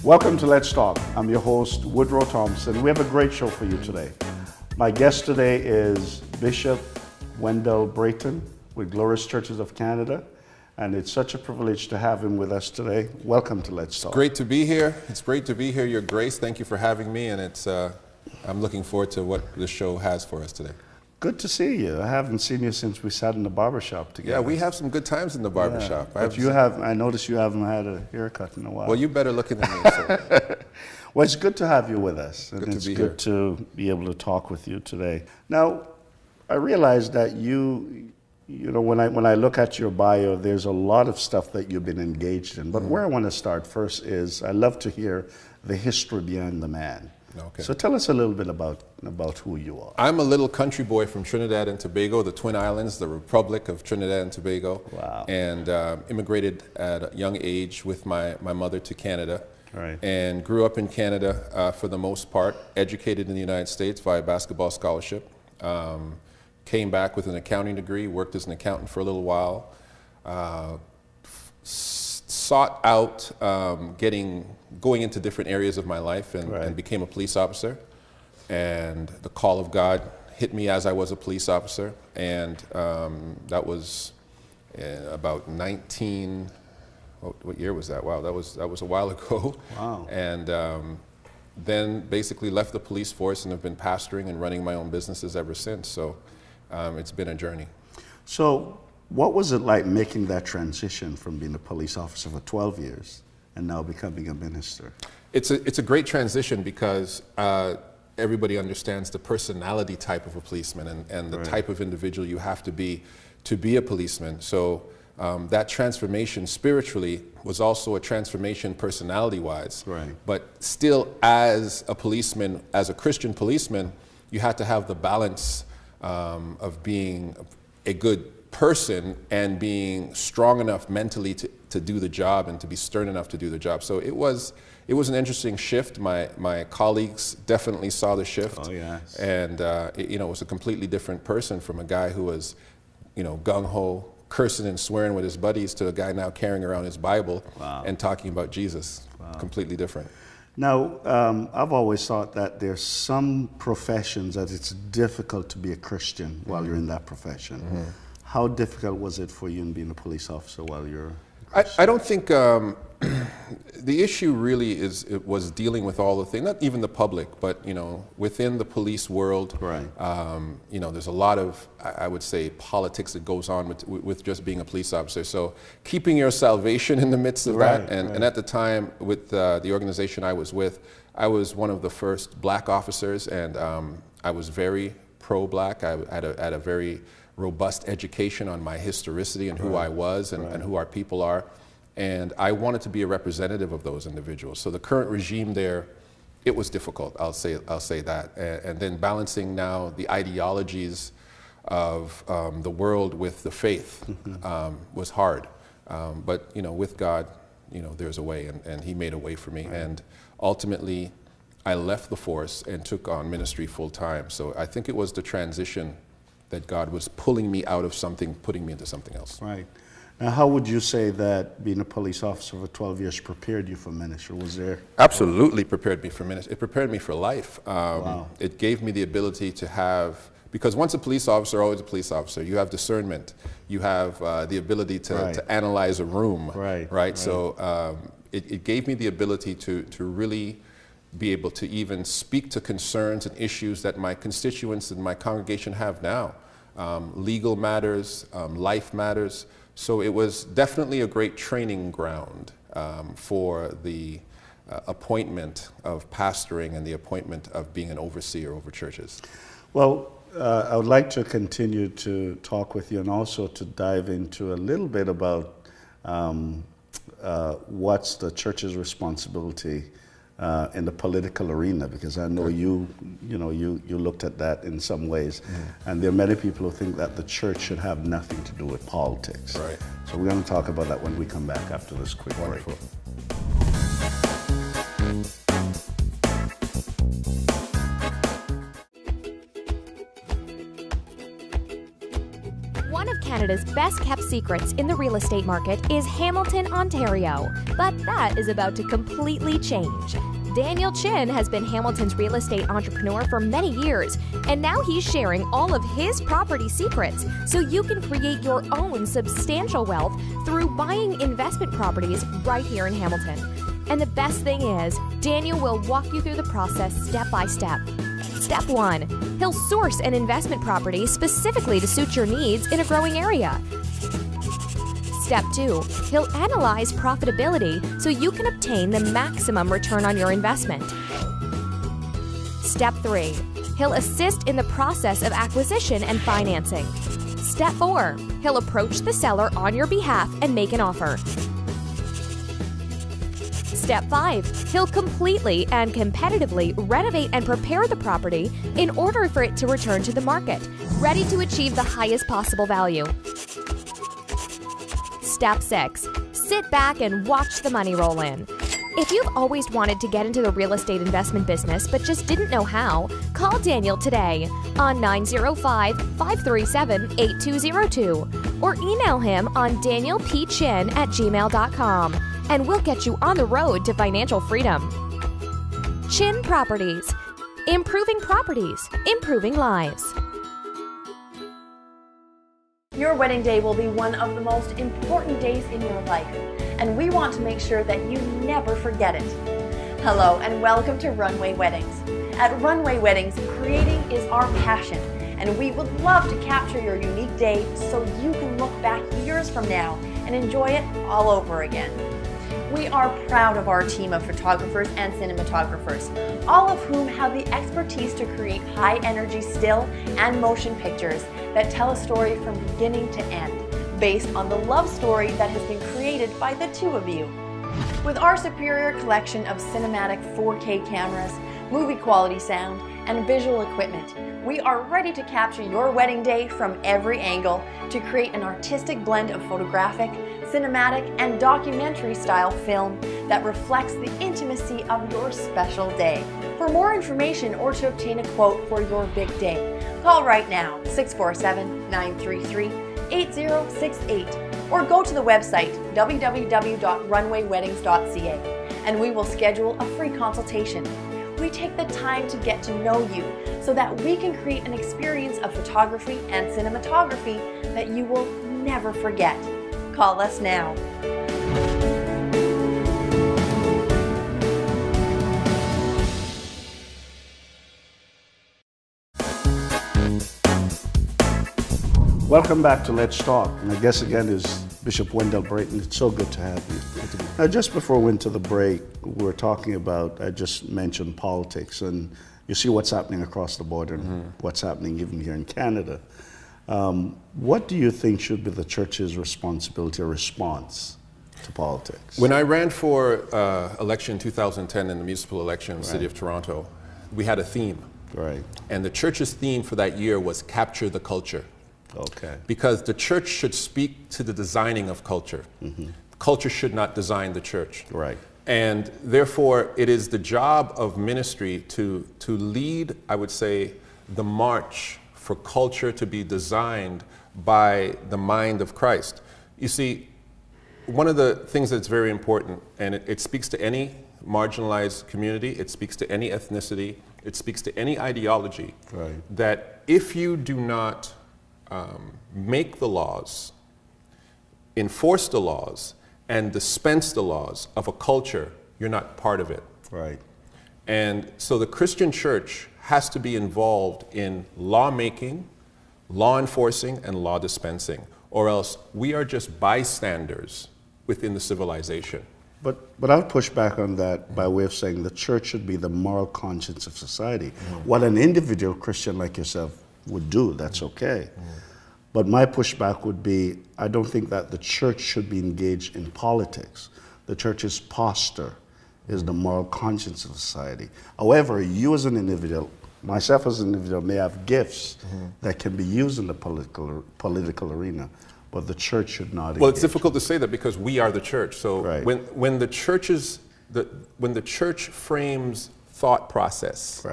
Welcome to Let's Talk. I'm your host, Woodrow Thompson. We have a great show for you today. My guest today is Bishop Wendell Brereton with Glorious Churches of Canada, and it's such a privilege to have him with us today. Welcome to Let's Talk. Great to be here. It's great to be here, Your Grace. Thank you for having me, and I'm looking forward to what the show has for us today. Good to see you. I haven't seen you since we sat in the barbershop together. Yeah, we have some good times in the barbershop. Yeah, but I noticed you haven't had a haircut in a while. Well, you better looking than me. So. Well, it's good to have you with us. And good it's to be good here. to be able to talk with you today. Now, I realize that you know, when I look at your bio, there's a lot of stuff that you've been engaged in. But where I want to start first is I love to hear the history behind the man. Okay. So tell us a little bit about who you are. I'm a little country boy from Trinidad and Tobago, the Twin Islands, the Republic of Trinidad and Tobago. Wow. And immigrated at a young age with my mother to Canada. Right. And grew up in Canada for the most part, educated in the United States via basketball scholarship. Came back with an accounting degree, worked as an accountant for a little while. Sought out going into different areas of my life and became a police officer. And the call of God hit me as I was a police officer. And that was about 19, what year was that? Wow, that was a while ago. Wow. And then basically left the police force and have been pastoring and running my own businesses ever since. So it's been a journey. So what was it like making that transition from being a police officer for 12 years and now becoming a minister? It's a great transition because everybody understands the personality type of a policeman and the type of individual you have to be a policeman. So that transformation spiritually was also a transformation personality-wise. Right. But still, as a policeman, as a Christian policeman, you had to have the balance of being a good person and being strong enough mentally to do the job and to be stern enough to do the job. So it was an interesting shift. My colleagues definitely saw the shift. Oh, yes. And it was a completely different person from a guy who was, gung-ho, cursing and swearing with his buddies to a guy now carrying around his Bible and talking about Jesus. Wow. Completely different. Now, I've always thought that there's some professions that it's difficult to be a Christian while you're in that profession. Mm-hmm. How difficult was it for you in being a police officer while you're a Christian? I don't think the issue really was dealing with all the things, not even the public, but within the police world. Right. There's a lot of, I would say, politics that goes on with just being a police officer. So keeping your salvation in the midst of that, and at the time with the organization I was with, I was one of the first black officers, and I was very pro-black. I had a very robust education on my historicity and who I was and who our people are. And I wanted to be a representative of those individuals. So the current regime there, it was difficult, I'll say that. And then balancing now the ideologies of the world with the faith was hard. But with God, there's a way, and He made a way for me. And ultimately, I left the force and took on ministry full time. So I think it was the transition that God was pulling me out of something, putting me into something else. Right. Now, how would you say that being a police officer for 12 years prepared you for ministry? Was there? Absolutely prepared me for ministry. It prepared me for life. Wow. It gave me the ability to have, because once a police officer, always a police officer, you have discernment. You have the ability to analyze a room. Right. So it gave me the ability to really be able to even speak to concerns and issues that my constituents and my congregation have now. Legal matters, life matters. So it was definitely a great training ground for the appointment of pastoring and the appointment of being an overseer over churches. Well, I would like to continue to talk with you and also to dive into a little bit about what's the church's responsibility in the political arena, because I know you looked at that in some ways, and there are many people who think that the church should have nothing to do with politics. Right. So we're going to talk about that when we come back after this quick break. One of Canada's best-kept secrets in the real estate market is Hamilton, Ontario. But that is about to completely change. Daniel Chin has been Hamilton's real estate entrepreneur for many years, and now he's sharing all of his property secrets so you can create your own substantial wealth through buying investment properties right here in Hamilton. And the best thing is, Daniel will walk you through the process step by step. Step 1. He'll source an investment property specifically to suit your needs in a growing area. Step 2. He'll analyze profitability so you can obtain the maximum return on your investment. Step 3. He'll assist in the process of acquisition and financing. Step 4. He'll approach the seller on your behalf and make an offer. Step 5. He'll completely and competitively renovate and prepare the property in order for it to return to the market, ready to achieve the highest possible value. Step 6. Sit back and watch the money roll in. If you've always wanted to get into the real estate investment business but just didn't know how, call Daniel today on 905-537-8202 or email him on danielpchin@gmail.com. And we'll get you on the road to financial freedom. Chin Properties. Improving properties, improving lives. Your wedding day will be one of the most important days in your life, and we want to make sure that you never forget it. Hello and welcome to Runway Weddings. At Runway Weddings, creating is our passion, and we would love to capture your unique day so you can look back years from now and enjoy it all over again. We are proud of our team of photographers and cinematographers, all of whom have the expertise to create high-energy still and motion pictures that tell a story from beginning to end, based on the love story that has been created by the two of you. With our superior collection of cinematic 4K cameras, movie quality sound, and visual equipment, we are ready to capture your wedding day from every angle to create an artistic blend of photographic, cinematic, and documentary-style film that reflects the intimacy of your special day. For more information or to obtain a quote for your big day, call right now 647-933-8068 or go to the website www.runwayweddings.ca and we will schedule a free consultation. We take the time to get to know you so that we can create an experience of photography and cinematography that you will never forget. Call us now. Welcome back to Let's Talk. And my guest again is Bishop Wendell Brereton. It's so good to have you. Now, just before we went to the break, we were talking about, I just mentioned politics, and you see what's happening across the border and what's happening even here in Canada. What do you think should be the church's responsibility or response to politics? When I ran for election in 2010 in the municipal election in the city of Toronto, we had a theme. Right. And the church's theme for that year was capture the culture. Okay. Because the church should speak to the designing of culture. Culture should not design the church. Right. And therefore, it is the job of ministry to lead, I would say, the march for culture to be designed by the mind of Christ. You see, one of the things that's very important, and it speaks to any marginalized community, it speaks to any ethnicity, it speaks to any ideology, that if you do not make the laws, enforce the laws, and dispense the laws of a culture, you're not part of it. Right. And so the Christian church has to be involved in lawmaking, law enforcing, and law dispensing, or else we are just bystanders within the civilization. But I'll push back on that by way of saying the church should be the moral conscience of society. What an individual Christian like yourself would do, that's okay. But my pushback would be, I don't think that the church should be engaged in politics. The church's posture is the moral conscience of society. However, you as an individual, myself as an individual, may have gifts that can be used in the political arena, but the church should not. Well, it's difficult to say that because we are the church. So when the church frames thought process,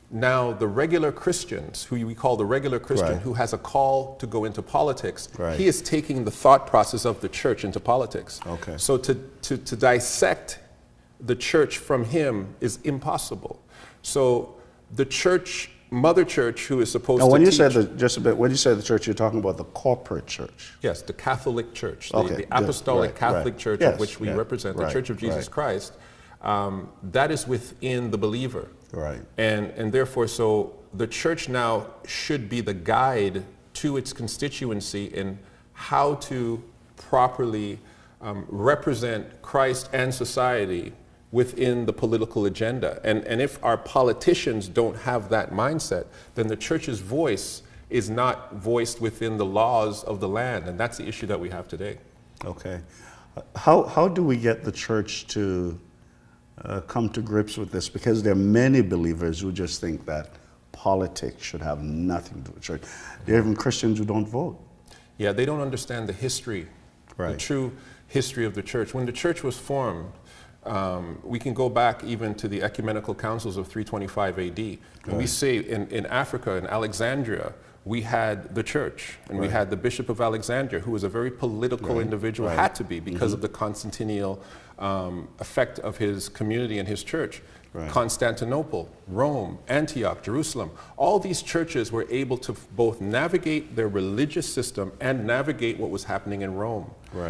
now the regular Christians, who we call the regular Christian, who has a call to go into politics, he is taking the thought process of the church into politics. So to dissect the church from him is impossible. So the church, mother church, who is supposed to teach... When you say the church, you're talking about the corporate church. Yes, the Catholic Church, the Apostolic Catholic Church of which we represent, the Church of Jesus Christ. That is within the believer. And therefore, so the church now should be the guide to its constituency in how to properly represent Christ and society within the political agenda. And if our politicians don't have that mindset, then the church's voice is not voiced within the laws of the land. And that's the issue that we have today. Okay. How do we get the church to come to grips with this? Because there are many believers who just think that politics should have nothing to do with church. There are even Christians who don't vote. Yeah, they don't understand the history, the true history of the church. When the church was formed, we can go back even to the ecumenical councils of 325 AD. And we say in Africa, in Alexandria, we had the church, and we had the Bishop of Alexandria, who was a very political individual, had to be because of the Constantinian effect of his community and his church. Constantinople, Rome, Antioch, Jerusalem, all these churches were able to both navigate their religious system and navigate what was happening in Rome.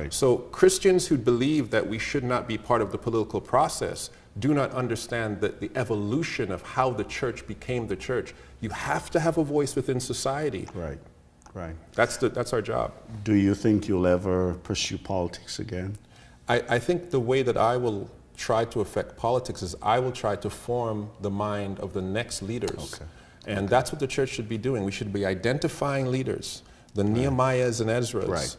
So Christians who believe that we should not be part of the political process do not understand that the evolution of how the church became the church. You have to have a voice within society. That's our job. Do you think you'll ever pursue politics again? I think the way that I will try to affect politics is I will try to form the mind of the next leaders. And that's what the church should be doing. We should be identifying leaders, the Nehemiahs and Ezras.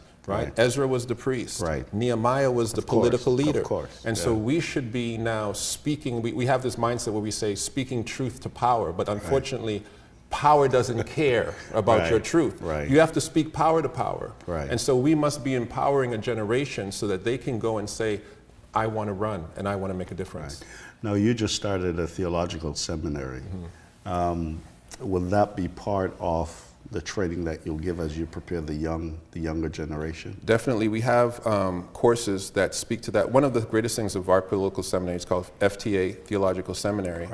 Ezra was the priest. Nehemiah was the political leader. And so we should be now speaking, we have this mindset where we say speaking truth to power, but unfortunately, power doesn't care about your truth. You have to speak power to power. And so we must be empowering a generation so that they can go and say, I want to run and I want to make a difference. Now, you just started a theological seminary. Will that be part of the training that you'll give as you prepare the younger generation? Definitely. We have courses that speak to that. One of the greatest things of our political seminary is called FTA, Theological Seminary.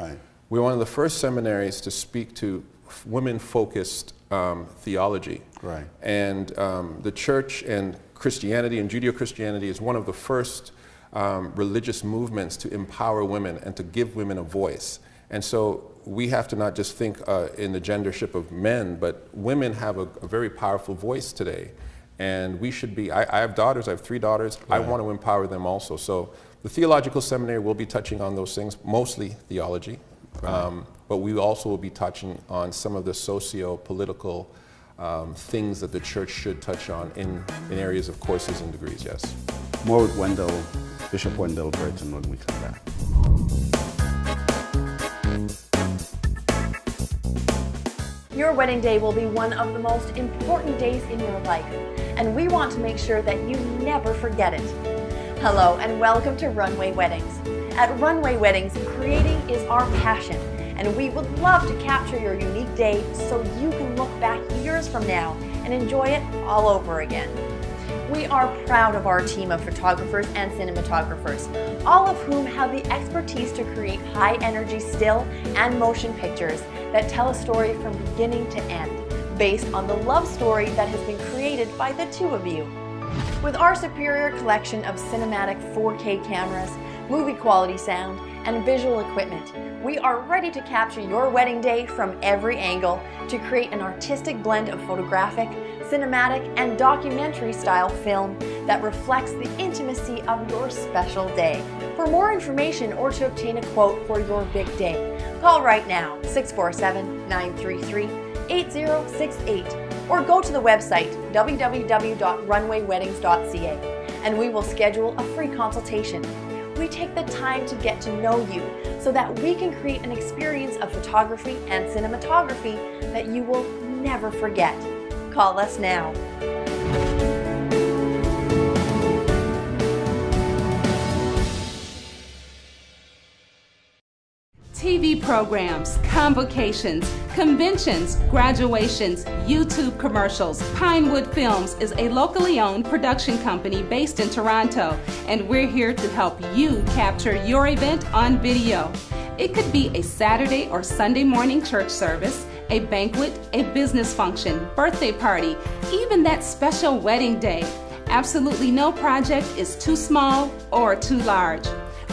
We're one of the first seminaries to speak to women-focused theology. And the church and Christianity and Judeo-Christianity is one of the first religious movements to empower women and to give women a voice. And so we have to not just think in the gendership of men, but women have a very powerful voice today. And we should be, I have daughters, I have 3 daughters, I want to empower them also. So the theological seminary will be touching on those things, mostly theology, but we also will be touching on some of the socio-political things that the church should touch on in areas of courses and degrees, yes. More with Bishop Wendell Brereton when we come back. Your wedding day will be one of the most important days in your life, and we want to make sure that you never forget it. Hello, and welcome to Runway Weddings. At Runway Weddings, creating is our passion, and we would love to capture your unique day so you can look back years from now and enjoy it all over again. We are proud of our team of photographers and cinematographers, all of whom have the expertise to create high-energy still and motion pictures that tell a story from beginning to end, based on the love story that has been created by the two of you. With our superior collection of cinematic 4K cameras, movie quality sound, and visual equipment, we are ready to capture your wedding day from every angle to create an artistic blend of photographic, cinematic, and documentary style film that reflects the intimacy of your special day. For more information or to obtain a quote for your big day, call right now 647-933-8068 or go to the website www.runwayweddings.ca and we will schedule a free consultation. we take the time to get to know you so that we can create an experience of photography and cinematography that you will never forget. Call us now. TV programs, convocations, conventions, graduations, YouTube commercials. Pinewood Films is a locally owned production company based in Toronto, and we're here to help you capture your event on video. It could be a Saturday or Sunday morning church service, a banquet, a business function, birthday party, even that special wedding day. Absolutely no project is too small or too large.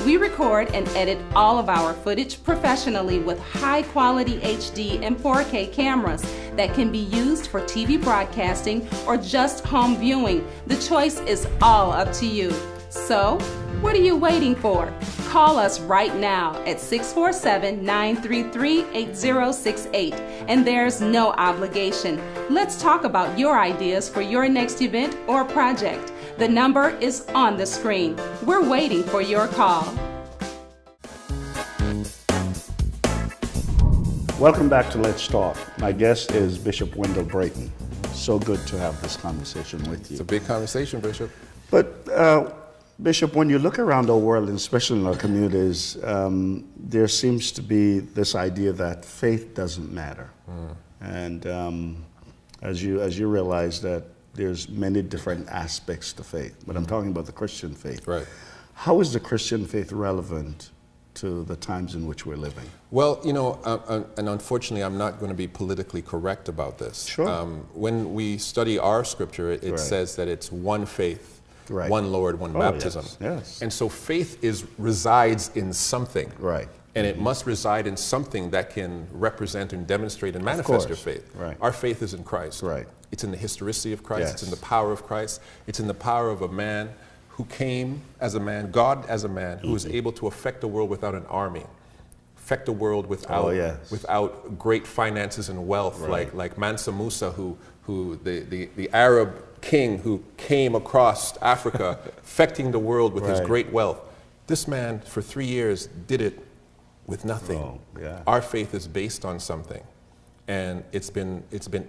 We record and edit all of our footage professionally with high-quality HD and 4K cameras that can be used for TV broadcasting or just home viewing. The choice is all up to you. So, what are you waiting for? Call us right now at 647-933-8068, and there's no obligation. Let's talk about your ideas for your next event or project. The number is on the screen. We're waiting for your call. Welcome back to Let's Talk. My guest is Bishop Wendell Brereton. So good to have this conversation with you. It's a big conversation, Bishop. But Bishop, when you look around the world, and especially in our communities, there seems to be this idea that faith doesn't matter. And as you realize that there's many different aspects to faith, but I'm talking about the Christian faith. Right. How is the Christian faith relevant to the times in which we're living? Well, you know, and unfortunately, I'm not going to be politically correct about this. Sure. When we study our scripture, it Right. says that it's one faith, Right. one Lord, one baptism. Yes. And so faith resides in something. Right. And it must reside in something that can represent and demonstrate and manifest your faith. Right. Our faith is in Christ. Right. It's in the historicity of Christ. Yes. It's in the power of Christ. It's in the power of a man who came as a man, God as a man, who was able to affect the world without an army, affect the world without without great finances and wealth, like Mansa Musa, who the Arab king who came across Africa, affecting the world with his great wealth. This man, for 3 years, did it with nothing. Oh, yeah. Our faith is based on something. And it's been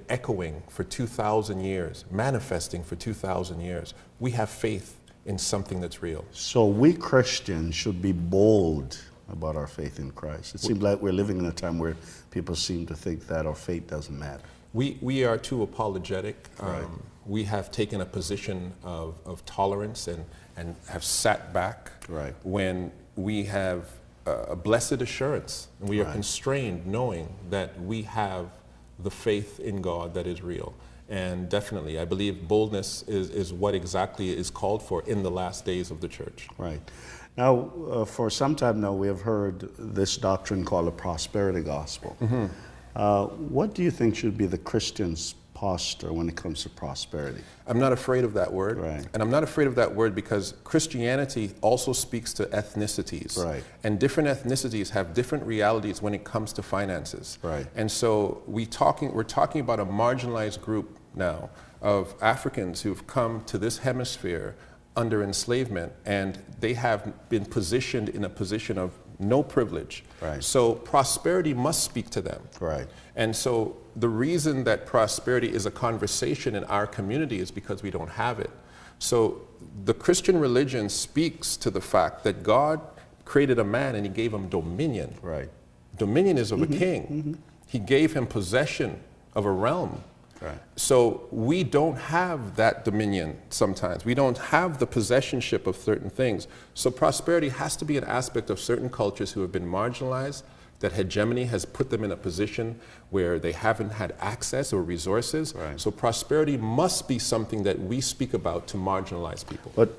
echoing for 2,000 years, manifesting for 2,000 years. We have faith in something that's real. So we Christians should be bold about our faith in Christ. It seems like we're living in a time where people seem to think that our faith doesn't matter. We are too apologetic. We have taken a position of tolerance and have sat back when we have a blessed assurance. And we are constrained knowing that we have the faith in God that is real. And definitely, I believe boldness is what exactly is called for in the last days of the church. Right. Now, for some time now, we have heard this doctrine called the prosperity gospel. What do you think should be the Christian's posture when it comes to prosperity? I'm not afraid of that word. And I'm not afraid of that word because Christianity also speaks to ethnicities. And different ethnicities have different realities when it comes to finances. And so we're talking about a marginalized group now of Africans who've come to this hemisphere under enslavement, and they have been positioned in a position of no privilege. So prosperity must speak to them. And so the reason that prosperity is a conversation in our community is because we don't have it. So the Christian religion speaks to the fact that God created a man and he gave him dominion. Dominion is of a king. He gave him possession of a realm. So we don't have that dominion sometimes. We don't have the possessionship of certain things. So prosperity has to be an aspect of certain cultures who have been marginalized, that hegemony has put them in a position where they haven't had access or resources. So prosperity must be something that we speak about to marginalized people. But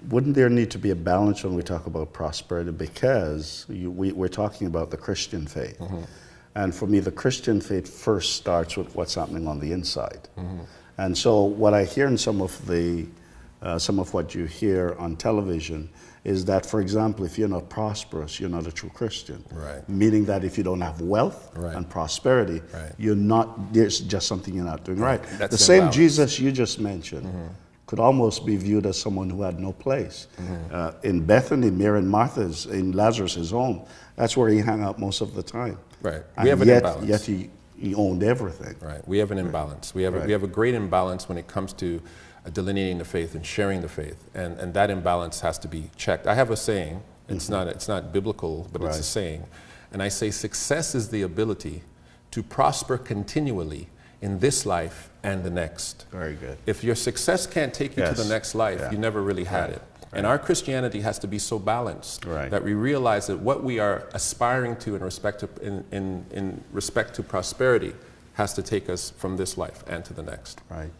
wouldn't there need to be a balance when we talk about prosperity? Because we're talking about the Christian faith. And for me, the Christian faith first starts with what's happening on the inside. And so what I hear in some of what you hear on television is that, for example, if you're not prosperous, you're not a true Christian. Meaning that if you don't have wealth and prosperity, you're not, there's just something you're not doing right. That's the same imbalance. Jesus you just mentioned could almost be viewed as someone who had no place. In Bethany, Mary and Martha's, in Lazarus' home, that's where he hung out most of the time. Right. We have an imbalance. Yet he owned everything. Right. We have an imbalance. We have a great imbalance when it comes to delineating the faith and sharing the faith, and that imbalance has to be checked. I have a saying. It's not biblical, but it's a saying, and I say success is the ability to prosper continually in this life and the next. Very good. If your success can't take you to the next life, you never really had it. And our Christianity has to be so balanced that we realize that what we are aspiring to in respect to prosperity has to take us from this life and to the next. Right.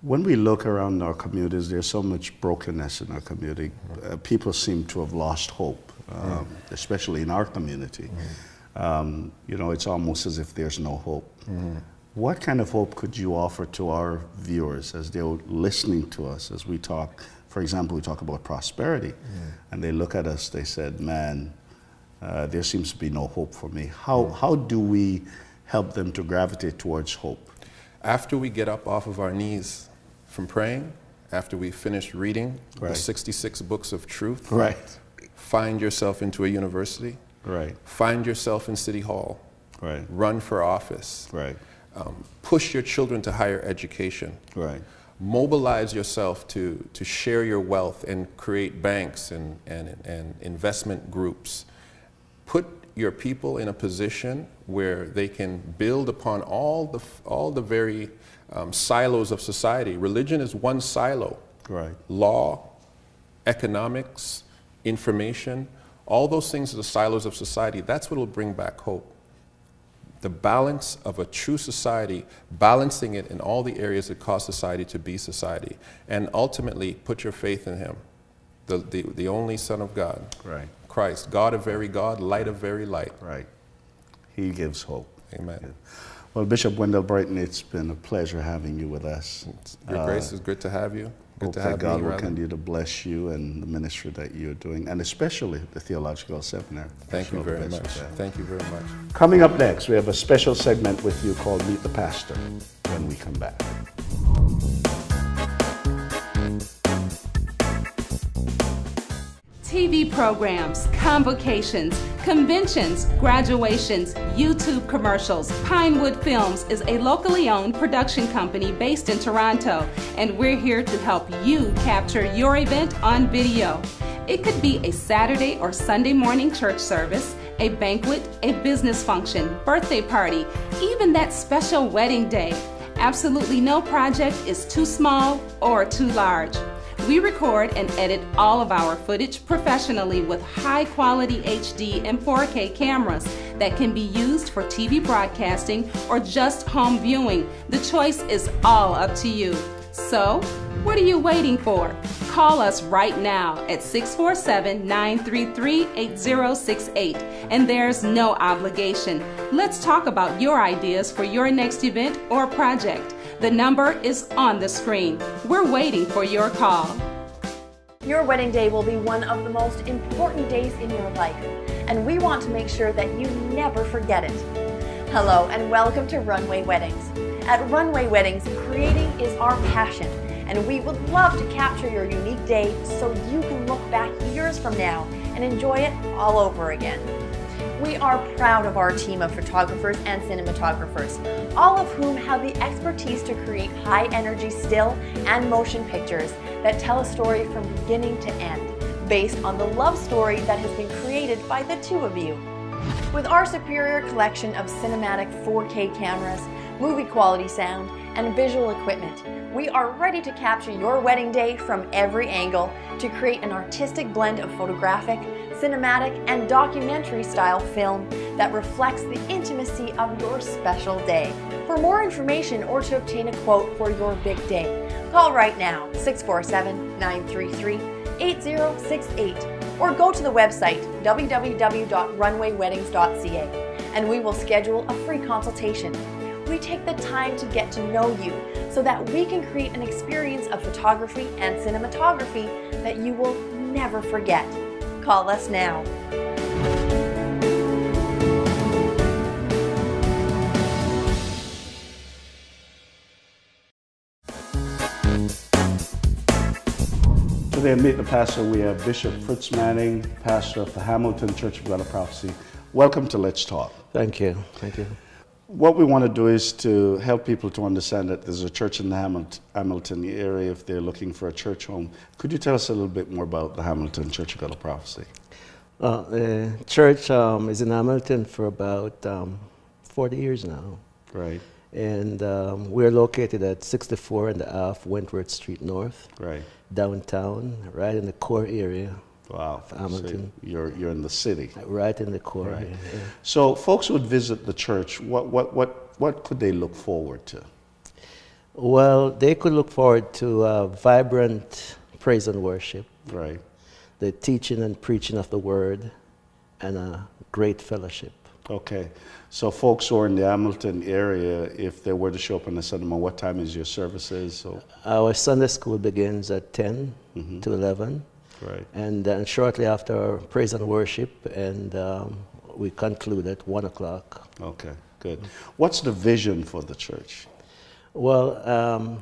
When we look around our communities, there's so much brokenness in our community. People seem to have lost hope, especially in our community. You know, it's almost as if there's no hope. What kind of hope could you offer to our viewers as they're listening to us as we talk? For example, we talk about prosperity, and they look at us, they said, man, there seems to be no hope for me. How do we help them to gravitate towards hope? After we get up off of our knees from praying, after we finish reading the 66 books of truth, find yourself into a university, find yourself in City Hall, run for office, push your children to higher education, mobilize yourself to share your wealth and create banks and investment groups. Put your people in a position where they can build upon all the very silos of society. Religion is one silo. Law, economics, information, all those things are the silos of society. That's what will bring back hope. The balance of a true society, balancing it in all the areas that cause society to be society, and ultimately put your faith in him, the only Son of God, Christ, God of very God, light of very light. He gives hope. Amen. Well, Bishop Wendell Brereton, it's been a pleasure having you with us. Your grace is good to have you. Good to have that God me, will rather. continue to bless you and the ministry that you're doing, and especially the Theological Seminary. Thank you very much. Thank you very much. Coming up next, we have a special segment with you called Meet the Pastor when we come back. TV programs, convocations, conventions, graduations, YouTube commercials. Pinewood Films is a locally owned production company based in Toronto, and we're here to help you capture your event on video. It could be a Saturday or Sunday morning church service, a banquet, a business function, birthday party, even that special wedding day. Absolutely no project is too small or too large. We record and edit all of our footage professionally with high-quality HD and 4K cameras that can be used for TV broadcasting or just home viewing. The choice is all up to you. So, what are you waiting for? Call us right now at 647-933-8068, and there's no obligation. Let's talk about your ideas for your next event or project. The number is on the screen. We're waiting for your call. Your wedding day will be one of the most important days in your life, and we want to make sure that you never forget it. Hello, and welcome to Runway Weddings. At Runway Weddings, creating is our passion, and we would love to capture your unique day so you can look back years from now and enjoy it all over again. We are proud of our team of photographers and cinematographers, all of whom have the expertise to create high-energy still and motion pictures that tell a story from beginning to end, based on the love story that has been created by the two of you. With our superior collection of cinematic 4K cameras, movie quality sound, and visual equipment, we are ready to capture your wedding day from every angle to create an artistic blend of photographic, cinematic, and documentary style film that reflects the intimacy of your special day. For more information or to obtain a quote for your big day, call right now 647-933-8068 or go to the website www.runwayweddings.ca and we will schedule a free consultation. We take the time to get to know you so that we can create an experience of photography and cinematography that you will never forget. Call us now. Today at Meet the Pastor, we have Bishop Fritz Manning, pastor of the Hamilton Church of God of Prophecy. Welcome to Let's Talk. Thank you. Thank you. What we want to do is to help people to understand that there's a church in the Hamilton area if they're looking for a church home. Could you tell us a little bit more about the Hamilton Church of God of Prophecy? The church is in Hamilton for about 40 years now. Right. And we're located at 64.5 Wentworth Street North. Right. Downtown, right in the core area. Wow. Of Hamilton. So you're in the city. Right in the core. Right. Area, yeah. So folks who would visit the church, what could they look forward to? Well, they could look forward to vibrant praise and worship. Right. The teaching and preaching of the word, and a great fellowship. Okay. So folks who are in the Hamilton area, if they were to show up on a Sunday morning, what time is your services? So our Sunday school begins at 10 to 11. Right. And then shortly after our praise and worship, and we conclude at 1 o'clock. Okay, good. What's the vision for the church? Well,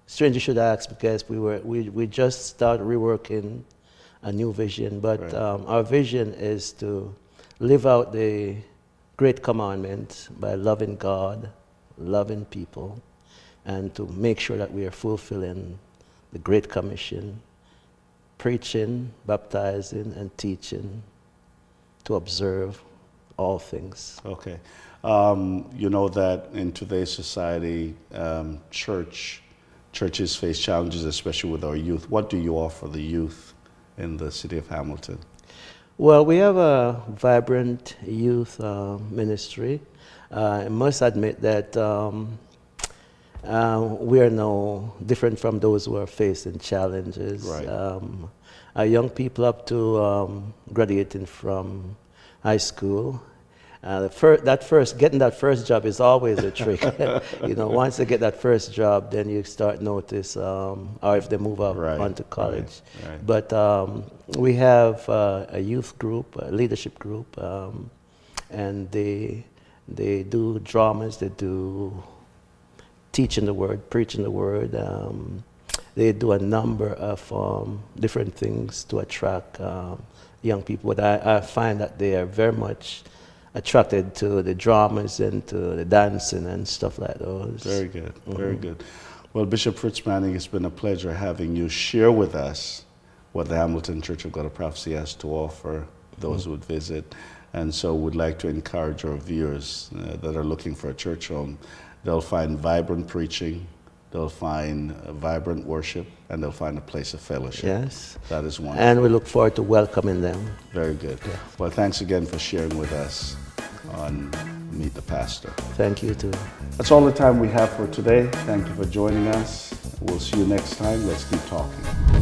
strange you should ask, because we just started reworking a new vision, but Right. Our vision is to live out the great commandment by loving God, loving people, and to make sure that we are fulfilling the Great Commission, preaching, baptizing, and teaching, to observe all things. Okay. You know that in today's society, churches face challenges, especially with our youth. What do you offer the youth in the city of Hamilton? Well, we have a vibrant youth ministry. I must admit that we are no different from those who are facing challenges. Right. Our young people up to graduating from high school, getting that first job is always a trick. You know, once they get that first job, then you start notice, or if they move up Right, onto college. right. But we have a youth group, a leadership group, and they do dramas, they do teaching the word, preaching the word. They do a number of different things to attract young people. But I find that they are very much attracted to the dramas and to the dancing and stuff like those. Very good, very good. Well, Bishop Fritz Manning, it's been a pleasure having you share with us what the Hamilton Church of God of Prophecy has to offer those who would visit. And so we'd like to encourage our viewers that are looking for a church home. They'll find vibrant preaching, they'll find vibrant worship, and they'll find a place of fellowship. Yes. That is wonderful. And we look forward to welcoming them. Very good. Yeah. Well, thanks again for sharing with us on Meet the Pastor. Thank you too. That's all the time we have for today. Thank you for joining us. We'll see you next time. Let's keep talking.